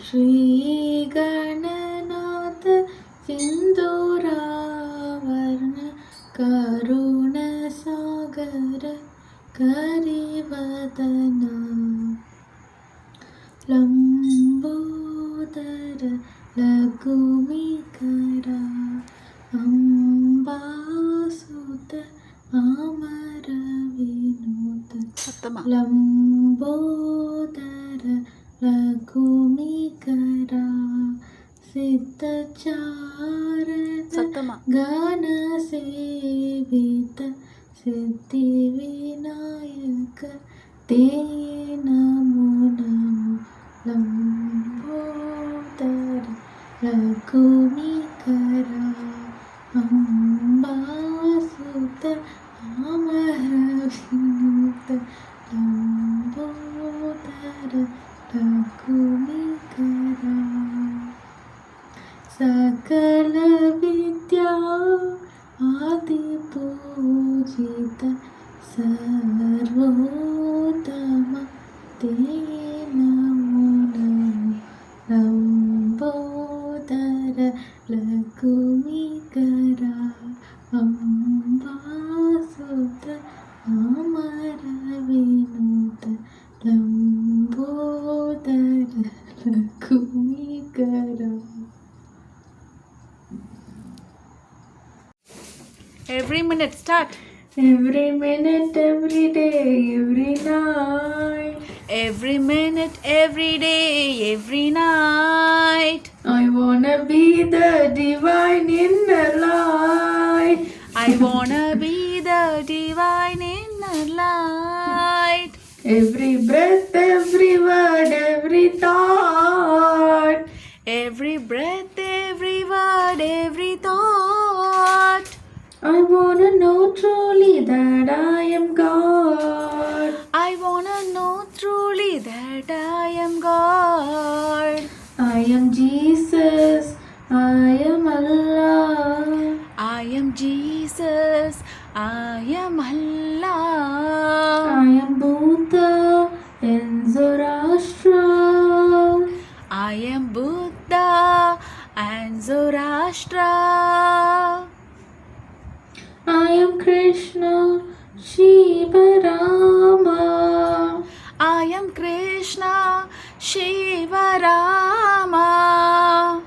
श्रीगणनाथ सिन्दूरावर्ण करुणसागर करिवदना लम्बोदर लघुमिकरा अम्बासुत अमर विनोद लम्बोदर लघुमिकरा सिद्धचारण गणसेवित सिद्धिविनायक ते नमो नमो लम्बोदर लघुमिकरा अम्बासुत अमर विनुत लम्बोदर लघुमिकरा सकल विद्या आदि पूजित सर्वोत्तम ते नमो नमो लम्बोदर लघुमिकरा अम्बासुत अमर विनुत Lambodar लघुमिकरा. Every minute, start. Every minute, every day, every night. Every minute, every day, every night. I wanna be the divine inner light. I wanna be the divine inner light. Every breath, every word, every thought. Every breath, every word, every thought. I wanna know truly that I am God. I wanna know truly that I am God. I am Jesus, I am Allah. I am Jesus, I am Allah. I am Buddha and Zoroaster. I am Buddha and Zoroaster. I am Krishna, Shiva Rama. I am Krishna, Shiva Rama.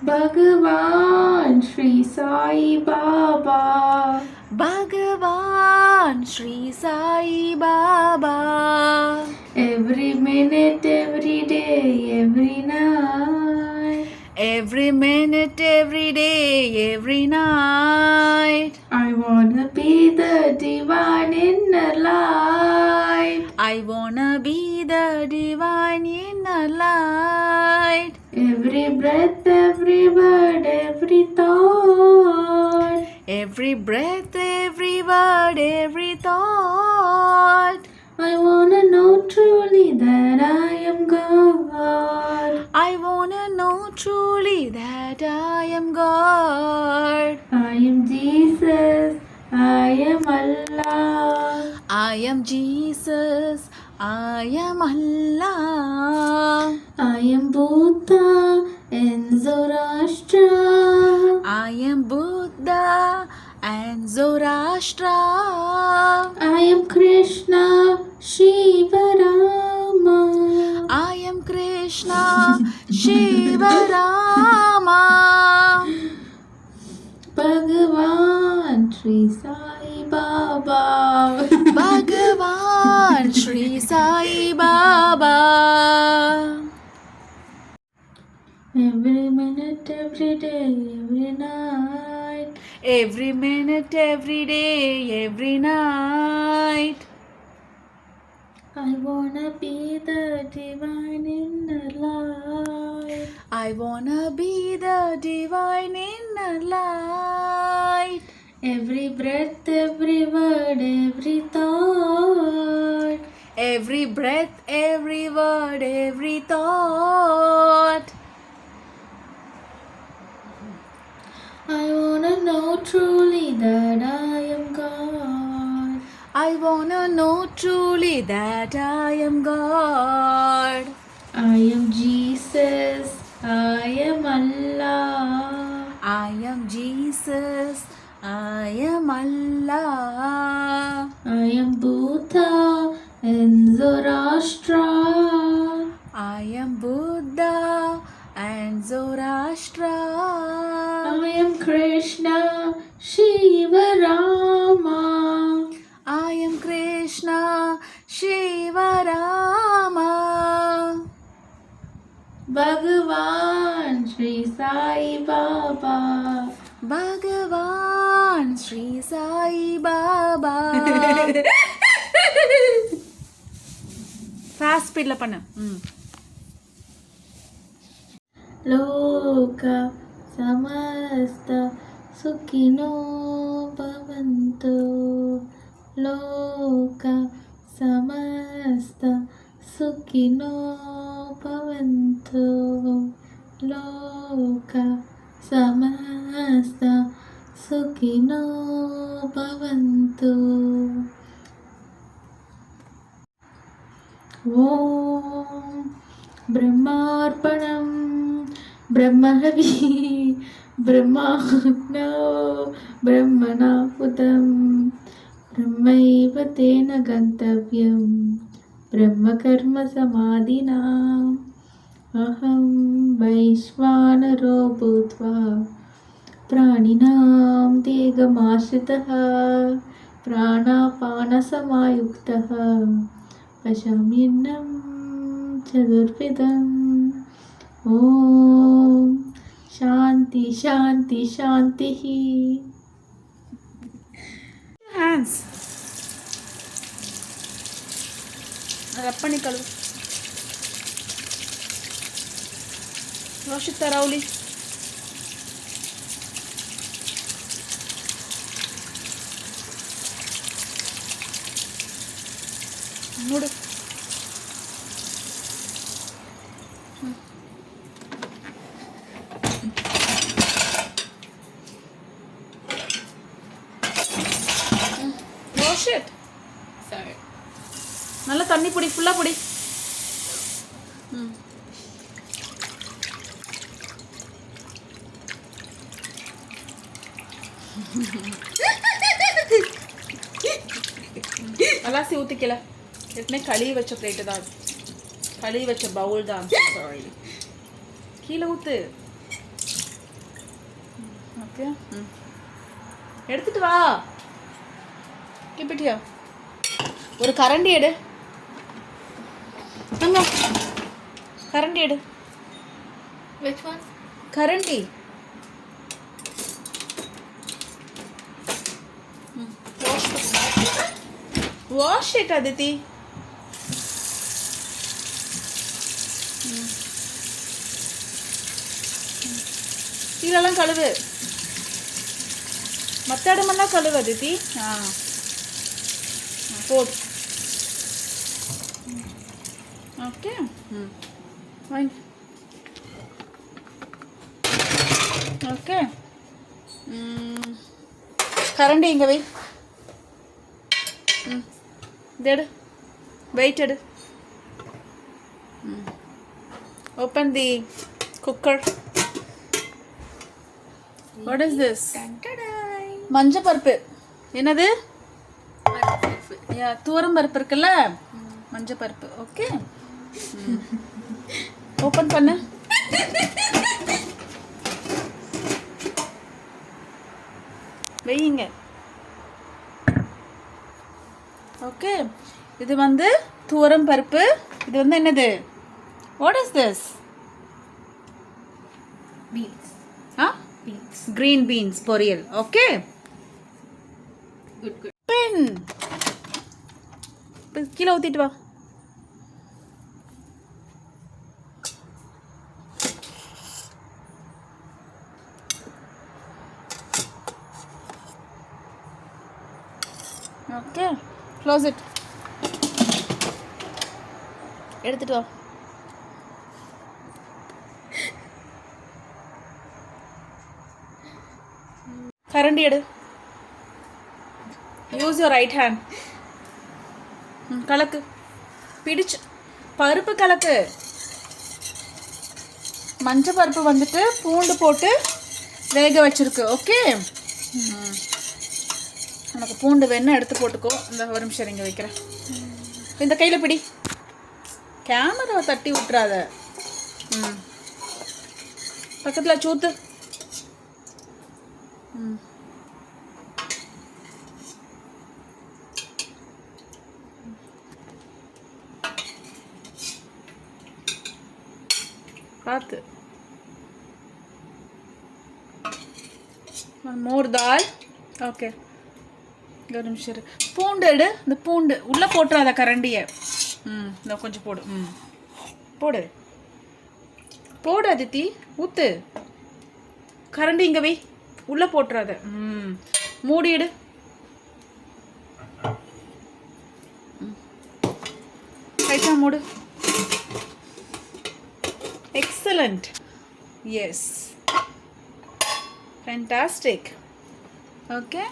Bhagavan Sri Sai Baba. Bhagavan Sri Sai Baba. Every minute, every day, every night. Every minute, every day, every night. I wanna be the divine inner light. I wanna be the divine inner light. Every breath, every word, every thought. Every breath, every word, every thought. I wanna know truly that I am God. I wanna know truly that I am God. I am Jesus, I am Allah. I am Jesus, I am Allah. I am Buddha and Zoroaster. I am Buddha and Zoroaster. I am Krishna, Shiva Rama. I am Krishna, Shiva Rama. Bhagavan Sri Sai Baba. Bhagavan Sri Sai Baba. Every minute, every day, every night. Every minute, every day, every night. I wanna be the divine inner light. I wanna be the divine inner light. Every breath, every word, every thought. Every breath, every word, every thought. I wanna know truly that I am God. I wanna know truly that I am God. I I am Buddha and Zoroaster. I am Krishna, Shiva, Rama. I am Krishna, Shiva, Rama. Bhagavan Sri Sai Baba. Bhagavan Sri Sai Baba. Fast speed la pannu. Loka samasta sukhino bhavantu. Loka samasta sukhino bhavantu. Loka samasta sukhino bhavantu. Om Brahmarpanam Brahmahavi Brahmano Brahmanahutam Brahmaiva tena gantavyam Brahmakarma samadhina Aham Vaishvanaro bhutva Praninam degamashitaha Pranapanasamaयुक्तः पश्याम्यन्नं चतुर्विधम् ॐ शान्ति शान्ति शान्तिः Hands. Rub பண்ணி கழுவு. Wash it thoroughly. Mood. Wash it. Sorry. நல்லா தண்ணி பொடி ஃபுல்லா பொடி. அலாசி ஊத்திக்கல. इतने கழுவி வச்ச பிளேட் தான். கழுவி வச்ச பவுல் தான். சாரி. கீழ ஊத்து. ஓகே. எடுத்துட்டு வா. keep it here. ஒரு கரண்டி எடு. அங்க. கரண்டி எடு. Which one? கரண்டி. Wash it, Aditi. இதெல்லாம் கழுவு. மற்ற இடமெல்லாம் கழுவு அதித்தி. போடு. ஓகே. ஃபைன். ஓகே. கரண்டி இங்கே வை. எடு. வெயிட் எடு. Open the cooker. What is this? மஞ்சள் பருப்பு. என்னது? தூரம் பருப்பு இருக்குல்ல, மஞ்சள் பருப்பு. ஓகே. ஓப்பன் பண்ணு. வெயிங்க. ஓகே. இது வந்து தூரம் பருப்பு. இது வந்து என்னது? What is this? Beans. Beans. Green beans பொரியல். ஓகே. Good. பென். கீழே ஊத்திட்டு வா. ஓகே. Close it. எடுத்துட்டு வா. கரண்டி எடு. Use your right hand. கலக்கு. பிடிச்சு பருப்பு கலக்கு. மஞ்சள் பருப்பு வந்துட்டு பூண்டு போட்டு வேக வச்சிருக்கு. ஓகே. உனக்கு பூண்டு வேணா எடுத்து போட்டுக்கோ. இந்த ஒரு நிமிஷம் இங்கே வைக்கிறேன். இந்த கையில் பிடி. கேமராவை தட்டி விட்டுறாத. ம், பக்கத்தில் சூத்து. ம், பார்த்து. மோர் தால். ஓகே, ஒரு நிமிஷம் இரு. பூண்டு எடு. இந்த பூண்டு உள்ளே போட்டுறாத கரண்டியை. ம், இந்த கொஞ்சம் போடு. ம், போடு போடு அதித்தி, ஊத்து. கரண்டி இங்கே வை, உள்ளே போட்டுறாத. ம், மூடி எடு. ரைட்டா மூடு. Excellent. Yes. Fantastic. Okay.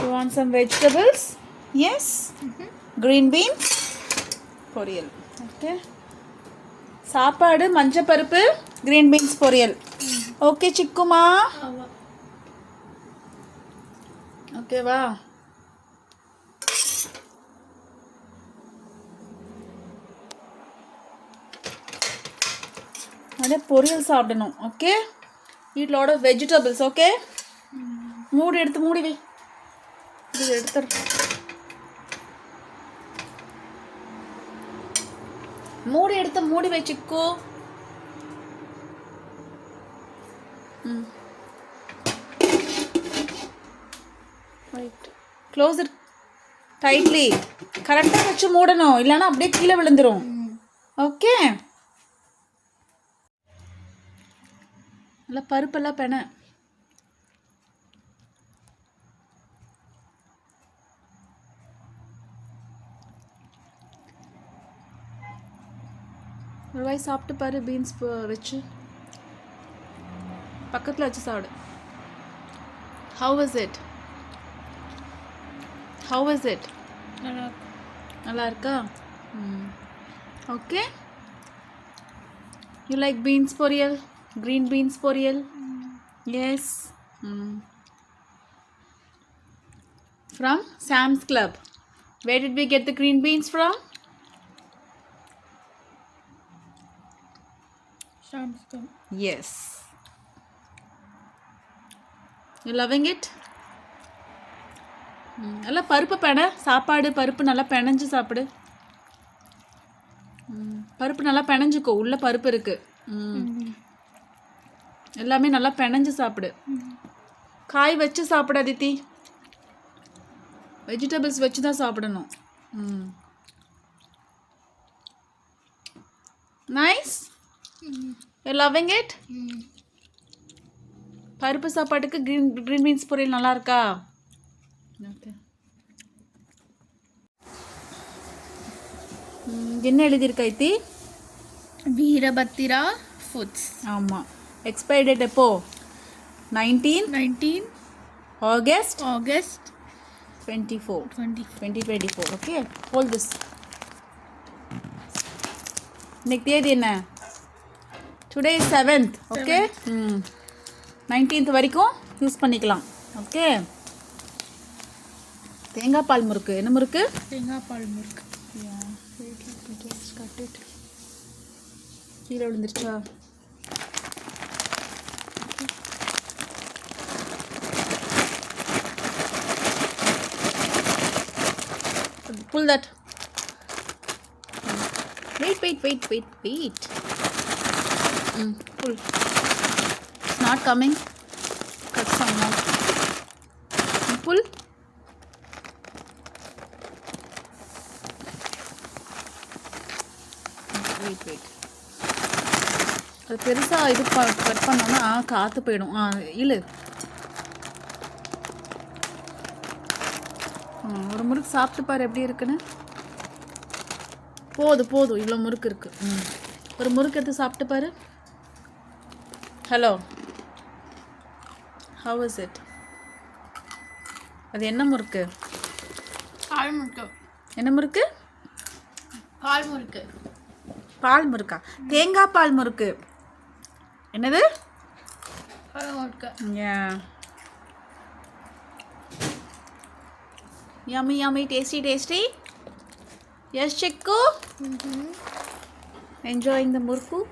You want some vegetables? Yes. Green beans. பொரியல். Okay. சாப்பாடு மஞ்சள் பருப்பு green beans பொரியல். Okay சிக்குமா? Okay வா? அதே பொரியல் சாப்பிடணும். Okay, eat lot of vegetables. Okay, மூடி எடுத்து மூடி வை. இது எடுத்துரு. மூடி எடுத்து மூடி வை சிக்கு. ம், ரைட். Close it tightly. கரெக்டாக வச்சு மூடணும், இல்லைன்னா அப்படியே கீழே விழுந்துரும். ஓகே, நல்லா பருப்பெல்லாம் பென. ஒரு வாய் சாப்பிட்டு பாரு. பீன்ஸ் வச்சு பக்கத்தில் வச்சு சாப்பிடு. How is it? How is it? நல்லா இருக்கா? ஓகே. யூ லைக் பீன்ஸ் பொரியல்? Green beans பொரியல்? Yes. From Sam's Club. Where did we get the green beans from? Sam's Club. Yes. You loving it? நல்லா பருப்பு பென. சாப்பாடு பருப்பு நல்லா பெனஞ்சு சாப்பிடு. பருப்பு நல்லா பெனஞ்சுக்கோ. உள்ள பருப்பு இருக்கு. எல்லாமே நல்லா பெனஞ்சு சாப்பிடு. காய் வச்சு சாப்பிடு அதித்தி. வெஜிடபிள்ஸ் வச்சு தான் சாப்பிடணும். நைஸ். You loving it? பருப்பு சாப்பாட்டுக்கு green beans பொரியல் நல்லா இருக்கா? ஓகே. என்ன எழுதியிருக்கா ஐத்தி? வீரபத்திரா ஃபுட்ஸ். ஆமாம். எக்ஸ்பைரி டேட் எப்போ? 19 ஆகஸ்ட் 2024. Okay, hold this. இன்னைக்கு தேதி என்ன? Today 7th. ஓகே, 19th வரைக்கும் யூஸ் பண்ணிக்கலாம். ஓகே. தேங்காய் பால் முறுக்கு. என்ன முறுக்கு? தேங்காய் பால் முறுக்கு. கீழே விழுந்துருச்சா? Pull that. Wait. Pull. It's not coming. Cut some more. Pull. Wait. அது பெருசாக இது கட் பண்ணோன்னா காற்று போயிடும். இல்லை, ஒரு முறுக்கு சாப்பிட்டு பாரு எப்படி இருக்குன்னு. போதும் இவ்வளோ முறுக்கு இருக்கு. ஒரு முறுக்கு எடுத்து சாப்பிட்டு பாரு. Hello, how is it? அது என்ன முறுக்கு? பால் முறுக்கு. என்ன முறுக்கு? பால் முறுக்கு. பால் முறுக்கா? தேங்காய் பால் முறுக்கு. என்னது? பால் முறுக்கு. Yummy, tasty. Yes, Chikku? Enjoying the murku?